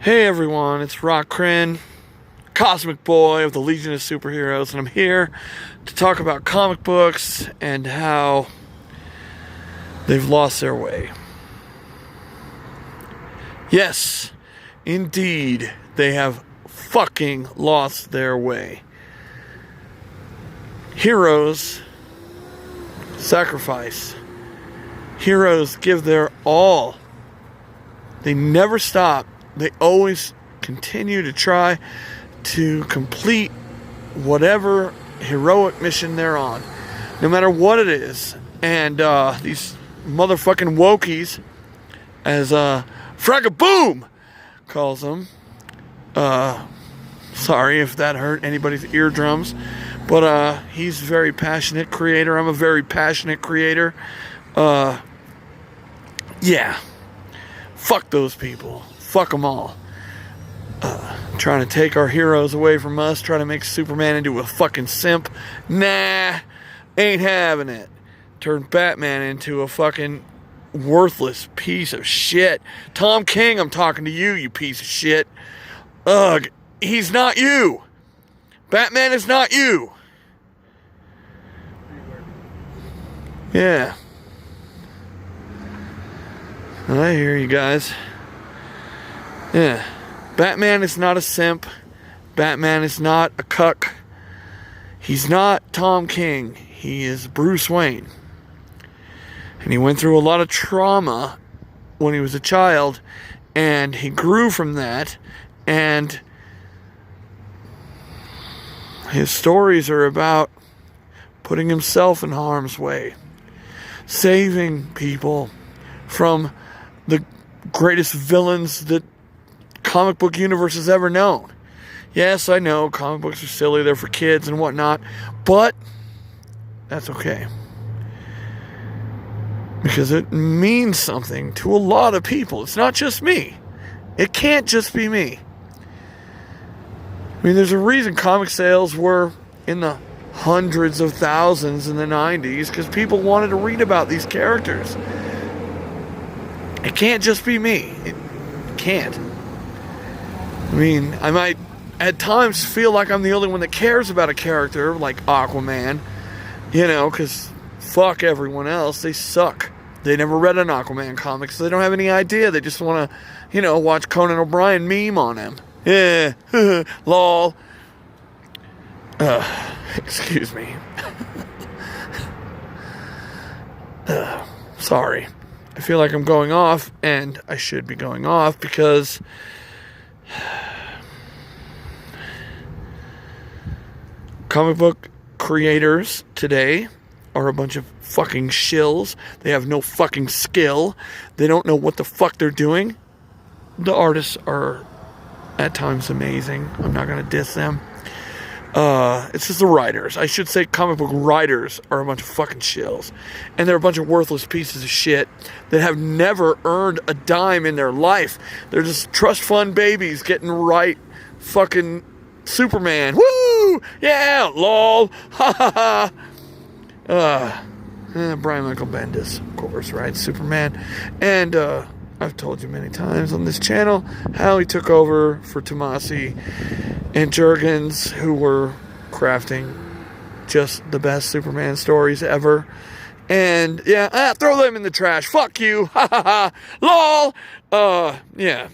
Hey everyone, it's Rock Kryn, Cosmic Boy of the Legion of Superheroes, and I'm here to talk about comic books and how they've lost their way. Yes, indeed, they have fucking lost their way. Heroes sacrifice. Heroes give their all. They never stop. They always continue to try to complete whatever heroic mission they're on, no matter what it is. And these motherfucking wokies, as Fragaboom calls them, sorry if that hurt anybody's eardrums, but he's a very passionate creator. I'm a very passionate creator. Yeah, fuck those people. Fuck them all. Trying to take our heroes away from us, trying to make Superman into a fucking simp. Nah, ain't having it. Turn Batman into a fucking worthless piece of shit. Tom King, I'm talking to you, you piece of shit. Ugh, he's not you. Batman is not you. Yeah. I hear you guys. Yeah. Batman is not a simp. Batman is not a cuck. He's not Tom King. He is Bruce Wayne. And he went through a lot of trauma when he was a child, and he grew from that, and his stories are about putting himself in harm's way, saving people from the greatest villains that comic book universe has ever known. Yes, I know comic books are silly, they're for kids and whatnot, but that's okay, because it means something to a lot of people. It's not just me. It can't just be me. I mean, there's a reason comic sales were in the hundreds of thousands in the 90s, because people wanted to read about these characters. It can't just be me. It can't. I mean, I might at times feel like I'm the only one that cares about a character like Aquaman, you know, because fuck everyone else. They suck. They never read an Aquaman comic, so they don't have any idea. They just want to, you know, watch Conan O'Brien meme on him. Yeah, lol. Excuse me. Sorry. I feel like I'm going off, and I should be going off because comic book creators today are a bunch of fucking shills. They have no fucking skill. They don't know what the fuck they're doing. The artists are at times amazing. I'm not going to diss them. It's just the writers. I should say comic book writers are a bunch of fucking shills. And they're a bunch of worthless pieces of shit that have never earned a dime in their life. They're just trust fund babies getting right fucking Superman. Woo! Yeah! Lol! Ha ha ha! Brian Michael Bendis, of course, right? Superman. And, I've told you many times on this channel how he took over for Tomasi and Jurgens, who were crafting just the best Superman stories ever. And yeah, throw them in the trash. Fuck you. Ha ha ha. Lol. Yeah.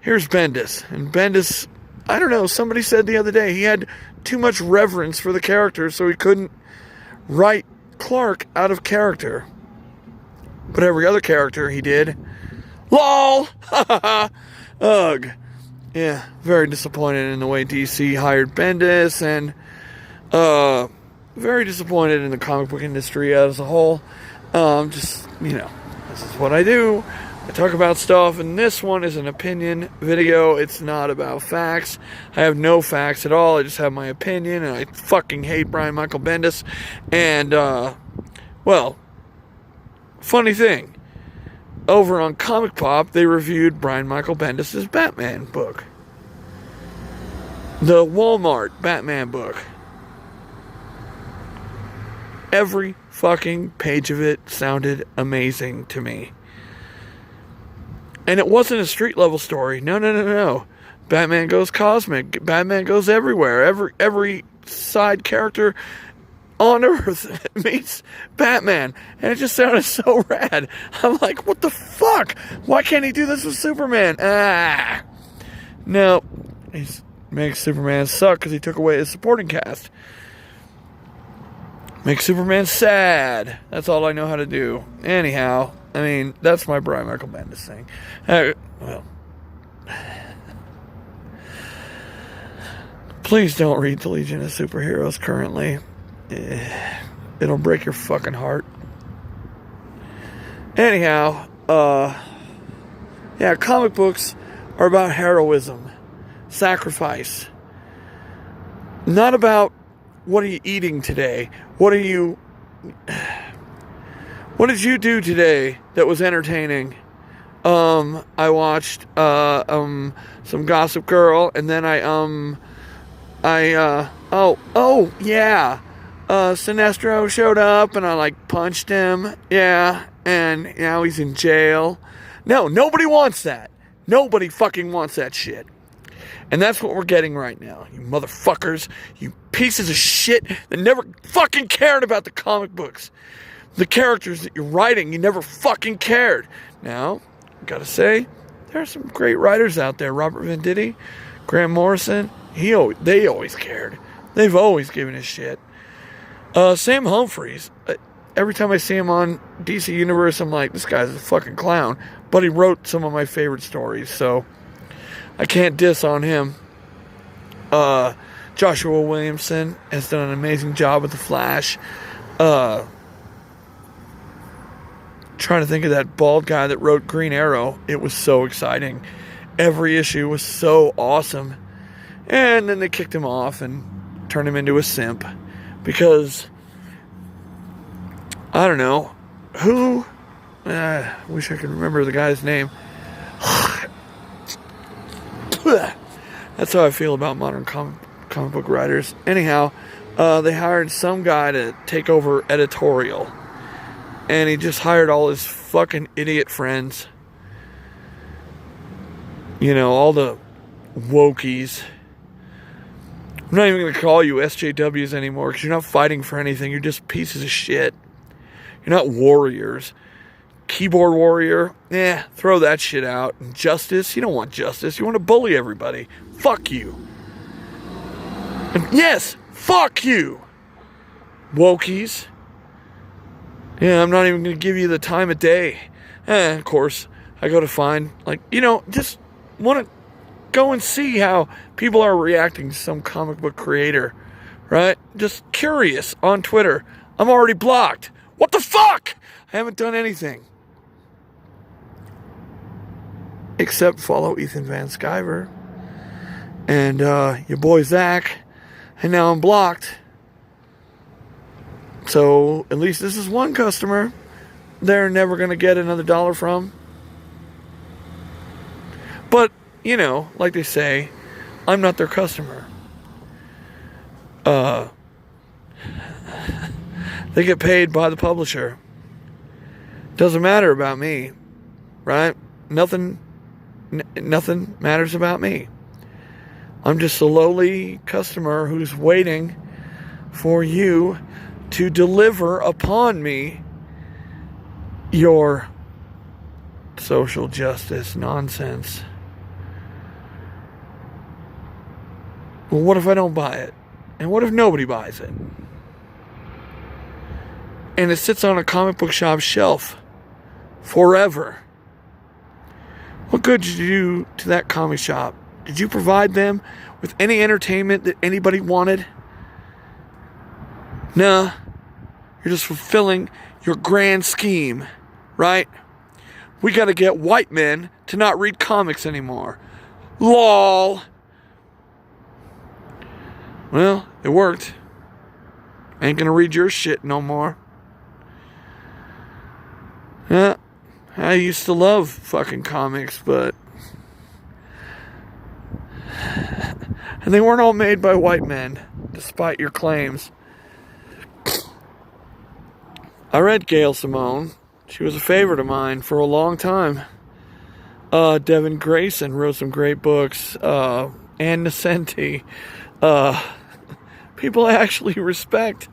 Here's Bendis. And Bendis, I don't know, somebody said the other day he had too much reverence for the character, so he couldn't write Clark out of character. But every other character he did. LOL! Ha ha ha! Ugh. Yeah, very disappointed in the way DC hired Bendis, and very disappointed in the comic book industry as a whole. Just, you know, this is what I do. I talk about stuff, and this one is an opinion video. It's not about facts. I have no facts at all. I just have my opinion, and I fucking hate Brian Michael Bendis. And, well, funny thing. Over on Comic Pop, they reviewed Brian Michael Bendis' Batman book. The Walmart Batman book. Every fucking page of it sounded amazing to me. And it wasn't a street level story. No. Batman goes cosmic. Batman goes everywhere. Every side character on Earth meets Batman. And it just sounded so rad. I'm like, what the fuck? Why can't he do this with Superman? No. He makes Superman suck because he took away his supporting cast. Make Superman sad. That's all I know how to do. Anyhow, I mean, that's my Brian Michael Bendis thing. Well, please don't read the Legion of Superheroes currently. It'll break your fucking heart. Anyhow, yeah, comic books are about heroism, sacrifice. Not about what are you eating today? What did you do today that was entertaining? I watched some Gossip Girl, and then Sinestro showed up, and I like punched him. Yeah, and now he's in jail. No, nobody wants that. Nobody fucking wants that shit. And that's what we're getting right now. You motherfuckers. You pieces of shit that never fucking cared about the comic books. The characters that you're writing, you never fucking cared. Now, gotta say, there are some great writers out there. Robert Venditti, Grant Morrison. They always cared. They've always given a shit. Sam Humphries. Every time I see him on DC Universe, I'm like, this guy's a fucking clown. But he wrote some of my favorite stories, so I can't diss on him. Joshua Williamson has done an amazing job with The Flash. Trying to think of that bald guy that wrote Green Arrow. It was so exciting. Every issue was so awesome. And then they kicked him off and turned him into a simp. Because, I don't know, who... wish I could remember the guy's name. That's how I feel about modern comic book writers. Anyhow, they hired some guy to take over editorial. And he just hired all his fucking idiot friends. You know, all the wokies. I'm not even going to call you SJWs anymore because you're not fighting for anything. You're just pieces of shit. You're not warriors. Keyboard warrior, throw that shit out. And justice, you don't want justice. You want to bully everybody. Fuck you. And yes, fuck you. Wokies. Yeah, I'm not even going to give you the time of day. Of course, I go to find, just want to go and see how people are reacting to some comic book creator, right? Just curious on Twitter. I'm already blocked. What the fuck? I haven't done anything. Except follow Ethan Van Sciver. And your boy Zach. And now I'm blocked. So at least this is one customer they're never going to get another dollar from. But, like they say, I'm not their customer. They get paid by the publisher. Doesn't matter about me, right? Nothing matters about me. I'm just a lowly customer who's waiting for you to deliver upon me your social justice nonsense. Well, what if I don't buy it? And what if nobody buys it? And it sits on a comic book shop shelf forever. What good did you do to that comic shop? Did you provide them with any entertainment that anybody wanted? Nah. You're just fulfilling your grand scheme, right? We gotta get white men to not read comics anymore. LOL. Well, it worked. Ain't gonna read your shit no more. Yeah, I used to love fucking comics, but... and they weren't all made by white men, despite your claims. I read Gail Simone. She was a favorite of mine for a long time. Devin Grayson wrote some great books. Ann Nesenti. People I actually respect.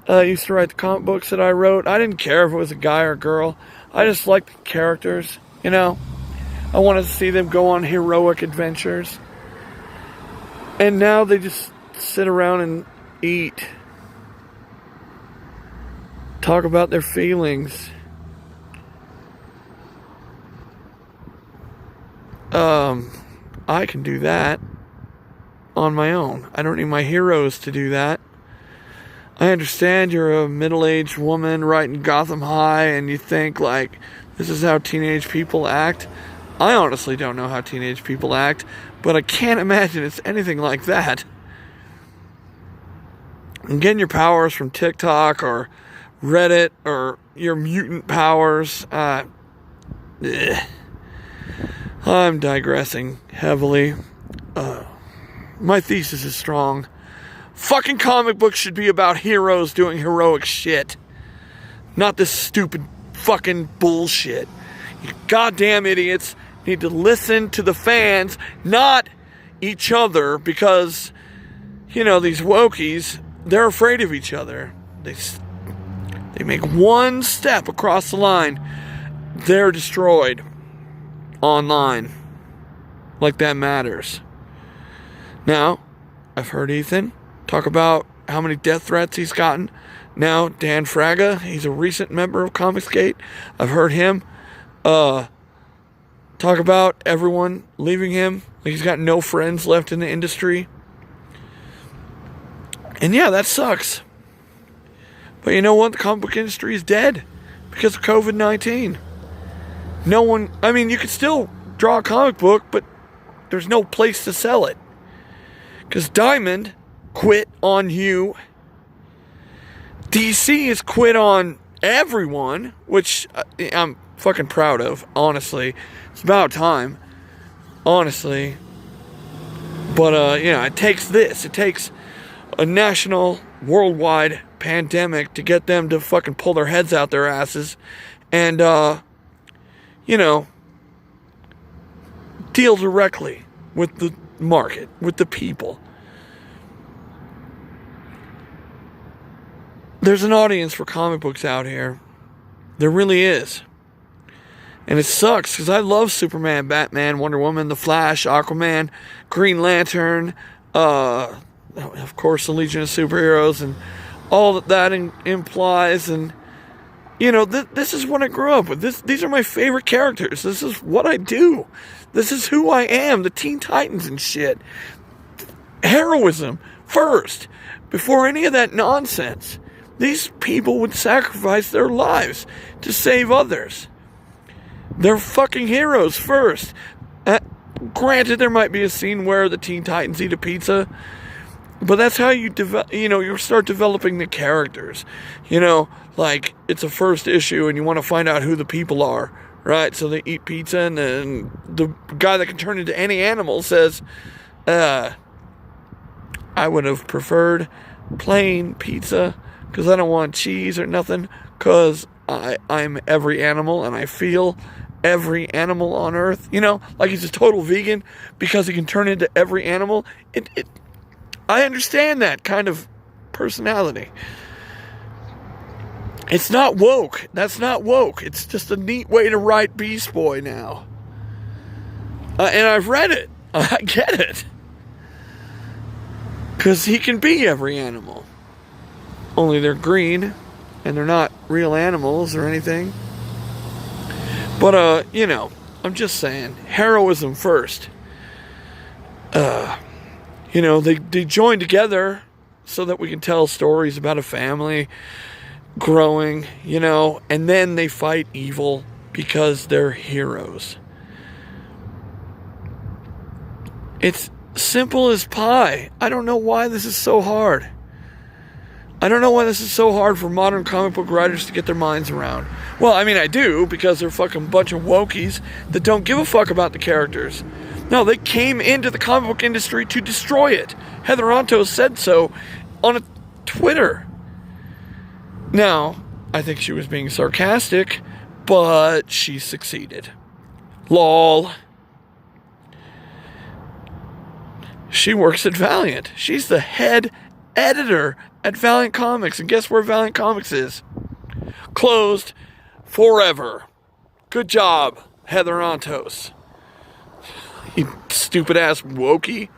Used to write the comic books that I wrote. I didn't care if it was a guy or a girl. I just liked the characters, you know. I wanted to see them go on heroic adventures. And now they just sit around and eat. Talk about their feelings. I can do that on my own. I don't need my heroes to do that. I understand you're a middle-aged woman writing Gotham High and you think, like, this is how teenage people act. I honestly don't know how teenage people act, but I can't imagine it's anything like that. And getting your powers from TikTok or Reddit or your mutant powers, I'm digressing heavily. My thesis is strong. Fucking comic books should be about heroes doing heroic shit. Not this stupid fucking bullshit. You goddamn idiots need to listen to the fans, not each other, because, you know, these wokies, they're afraid of each other. They make one step across the line, they're destroyed online. Like that matters. Now, I've heard Ethan talk about how many death threats he's gotten. Now, Dan Fraga, he's a recent member of Comicsgate. I've heard him talk about everyone leaving him. He's got no friends left in the industry. And yeah, that sucks. But you know what? The comic book industry is dead because of COVID-19. No one, I mean, you could still draw a comic book, but there's no place to sell it. Because Diamond quit on you. DC has quit on everyone, which I'm fucking proud of, honestly. It's about time, honestly. But, you know, it takes this. It takes a national, worldwide pandemic to get them to fucking pull their heads out their asses and, you know, deal directly with the market, with the people. There's an audience for comic books out here. There really is. And it sucks because I love Superman, Batman, Wonder Woman, The Flash, Aquaman, Green Lantern, of course the Legion of Superheroes, and all that implies. And, you know, this is what I grew up with. These are my favorite characters. This is what I do. This is who I am. The Teen Titans and shit. Heroism first, before any of that nonsense. These people would sacrifice their lives to save others. They're fucking heroes first. Granted, there might be a scene where the Teen Titans eat a pizza, but that's how you you start developing the characters. You know, like, it's a first issue and you want to find out who the people are, right? So they eat pizza and then the guy that can turn into any animal says, I would have preferred plain pizza because I don't want cheese or nothing, because I'm every animal and I feel every animal on earth. You know, like he's a total vegan because he can turn into every animal. I understand that kind of personality. It's not woke. That's not woke. It's just a neat way to write Beast Boy now. And I've read it. I get it. Because he can be every animal. Only they're green, and they're not real animals or anything. But, you know, I'm just saying, heroism first. You know, they join together so that we can tell stories about a family growing, you know, and then they fight evil because they're heroes. It's simple as pie. I don't know why this is so hard. I don't know why this is so hard for modern comic book writers to get their minds around. Well, I mean, I do, because they're fucking bunch of wokies that don't give a fuck about the characters. No, they came into the comic book industry to destroy it. Heather Antos said so on a Twitter. Now, I think she was being sarcastic, but she succeeded. Lol. She works at Valiant. She's the head editor at Valiant Comics. And guess where Valiant Comics is? Closed forever. Good job, Heather Ontos. You stupid ass wokey.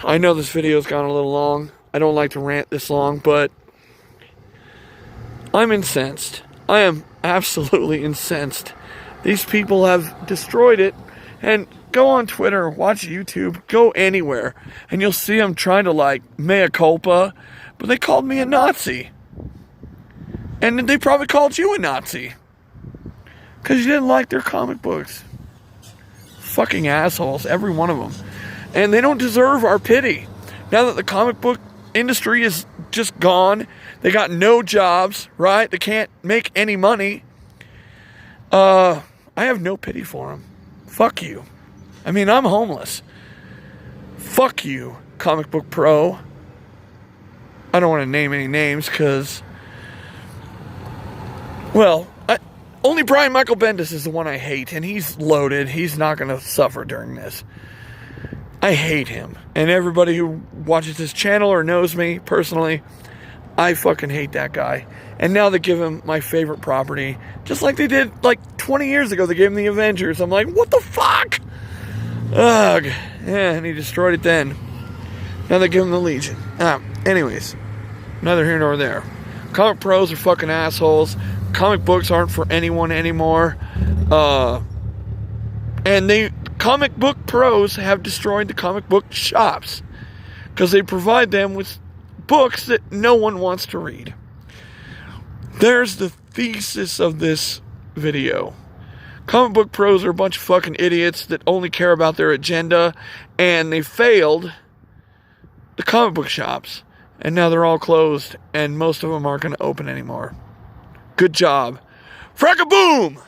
I know this video's gone a little long. I don't like to rant this long, but I'm incensed. I am absolutely incensed. These people have destroyed it. And go on Twitter, watch YouTube, go anywhere, and you'll see them trying to like mea culpa, but they called me a Nazi. And they probably called you a Nazi. Because you didn't like their comic books. Fucking assholes, every one of them. And they don't deserve our pity. Now that the comic book industry is just gone, they got no jobs, right? They can't make any money. I have no pity for them. Fuck you. I mean, I'm homeless. Fuck you, Comic Book Pro. I don't want to name any names because, well, only Brian Michael Bendis is the one I hate, and he's loaded. He's not going to suffer during this. I hate him. And everybody who watches his channel or knows me personally, I fucking hate that guy. And now they give him my favorite property, just like they did like 20 years ago. They gave him the Avengers. I'm like, what the fuck? Ugh. Yeah, and he destroyed it then. Now they give him the Legion. Anyways, neither here nor there. Comic pros are fucking assholes. Comic books aren't for anyone anymore. And comic book pros have destroyed the comic book shops because they provide them with books that no one wants to read. There's the thesis of this video. Comic book pros are a bunch of fucking idiots that only care about their agenda, and they failed the comic book shops, and now they're all closed, and most of them aren't going to open anymore. Good job. Frackaboom!